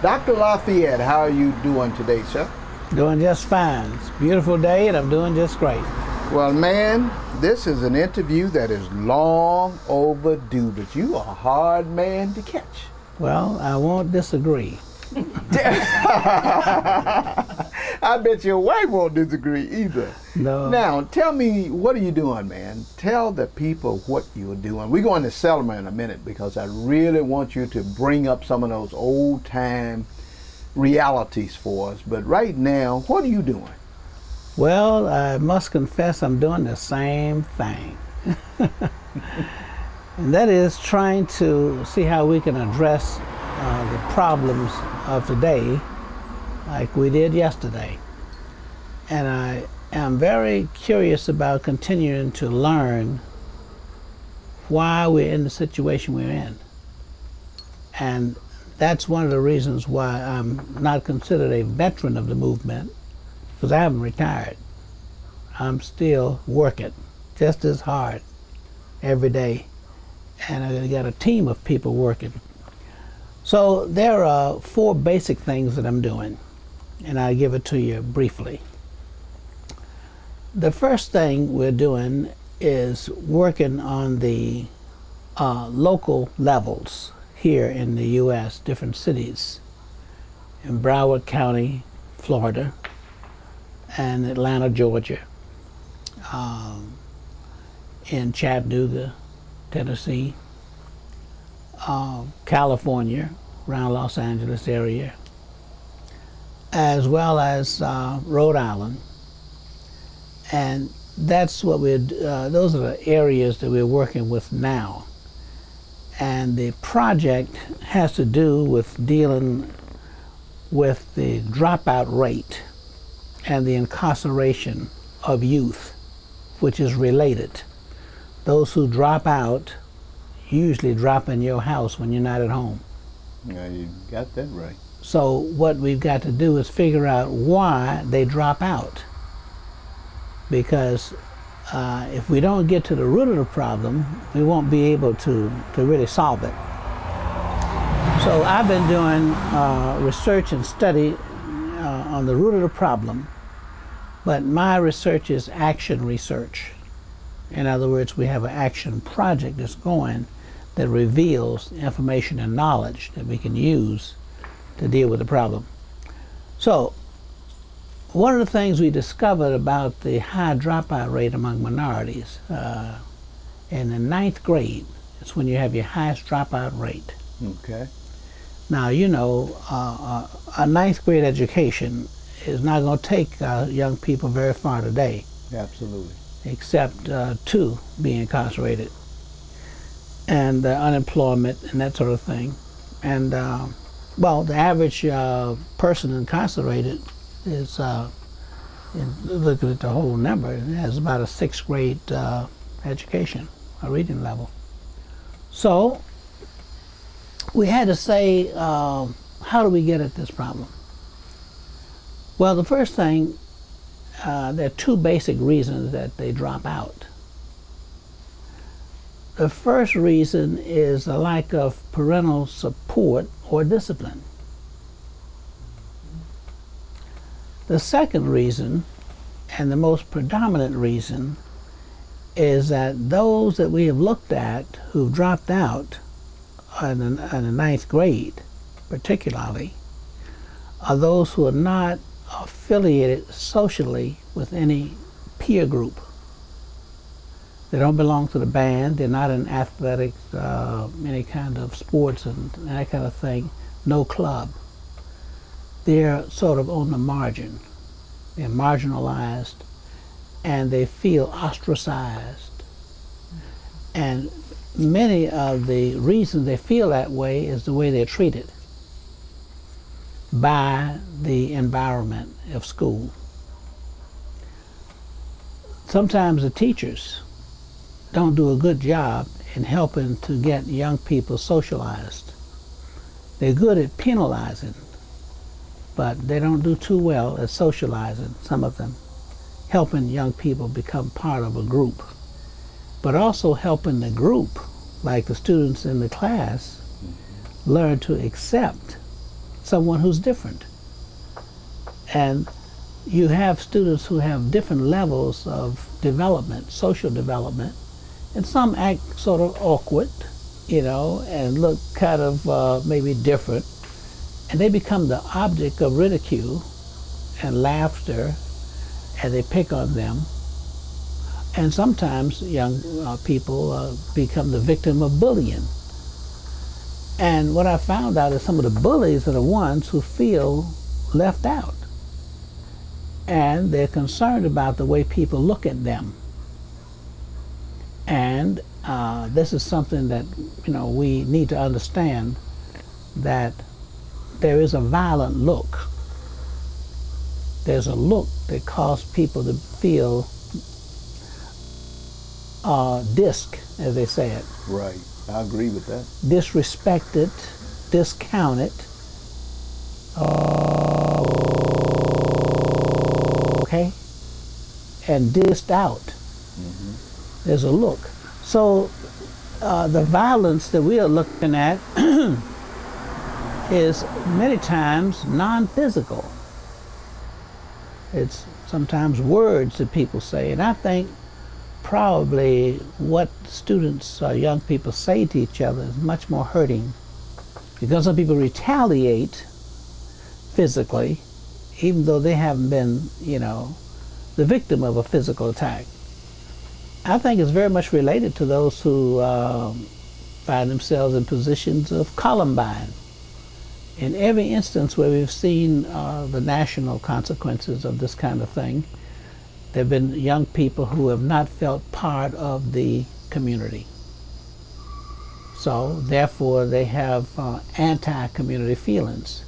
Dr. Lafayette, how are you doing today, sir? Doing just fine. It's a beautiful day and I'm doing just great. Well, man, this is an interview that is long overdue, but you are a hard man to catch. Well, I won't disagree. I bet your wife won't disagree either. No. Now, tell me, what are you doing, man? Tell the people what you're doing. We're going to Selma in a minute because I really want you to bring up some of those old-time realities for us. But right now, what are you doing? Well, I must confess I'm doing the same thing. And that is trying to see how we can address the problems of today like we did yesterday. And I am very curious about continuing to learn why we're in the situation we're in. And that's one of the reasons why I'm not considered a veteran of the movement, because I haven't retired. I'm still working just as hard every day. And I've got a team of people working. So there are 4 basic things that I'm doing, and I'll give it to you briefly. The first thing we're doing is working on the local levels here in the U.S., different cities, in Broward County, Florida, and Atlanta, Georgia, in Chattanooga, Tennessee, California, around Los Angeles area, as well as Rhode Island. And that's what those are the areas that we're working with now. And the project has to do with dealing with the dropout rate and the incarceration of youth, which is related. Those who drop out usually drop in your house when you're not at home. Yeah, you got that right. So what we've got to do is figure out why they drop out. Because if we don't get to the root of the problem, we won't be able to really solve it. So I've been doing research and study on the root of the problem, but my research is action research. In other words, we have an action project that's going that reveals information and knowledge that we can use to deal with the problem. So one of the things we discovered about the high dropout rate among minorities in the 9th grade is when you have your highest dropout rate. Okay. Now, you know, a 9th grade education is not going to take young people very far today. Absolutely. Except 2 being incarcerated and unemployment and that sort of thing. And well, the average person incarcerated is, looking at the whole number, it has about a 6th grade education, a reading level. So we had to say, how do we get at this problem? Well, the first thing, there are 2 basic reasons that they drop out. The first reason is a lack of parental support or discipline. The second reason, and the most predominant reason, is that those that we have looked at who've dropped out in the 9th grade, particularly, are those who are not affiliated socially with any peer group. They don't belong to the band, they're not in athletics, any kind of sports and that kind of thing, no club. They're sort of on the margin. They're marginalized and they feel ostracized. And many of the reasons they feel that way is the way they're treated by the environment of school. Sometimes the teachers don't do a good job in helping to get young people socialized. They're good at penalizing, but they don't do too well at socializing, some of them, helping young people become part of a group, but also helping the group, like the students in the class, learn to accept someone who's different. And you have students who have different levels of development, social development, and some act sort of awkward, you know, and look kind of maybe different, and they become the object of ridicule and laughter, and they pick on them. And sometimes young people become the victim of bullying. And what I found out is some of the bullies are the ones who feel left out. And they're concerned about the way people look at them. And this is something that, you know, we need to understand, that there is a violent look. There's a look that causes people to feel as they say it. Right. I agree with that. Disrespected, discounted, okay, and dissed out. Mm-hmm. There's a look. So the violence that we are looking at is many times non-physical. It's sometimes words that people say, and I think probably what students or young people say to each other is much more hurting, because some people retaliate physically even though they haven't been, you know, the victim of a physical attack. I think it's very much related to those who find themselves in positions of Columbine. In every instance where we've seen the national consequences of this kind of thing, there have been young people who have not felt part of the community. So therefore they have anti-community feelings.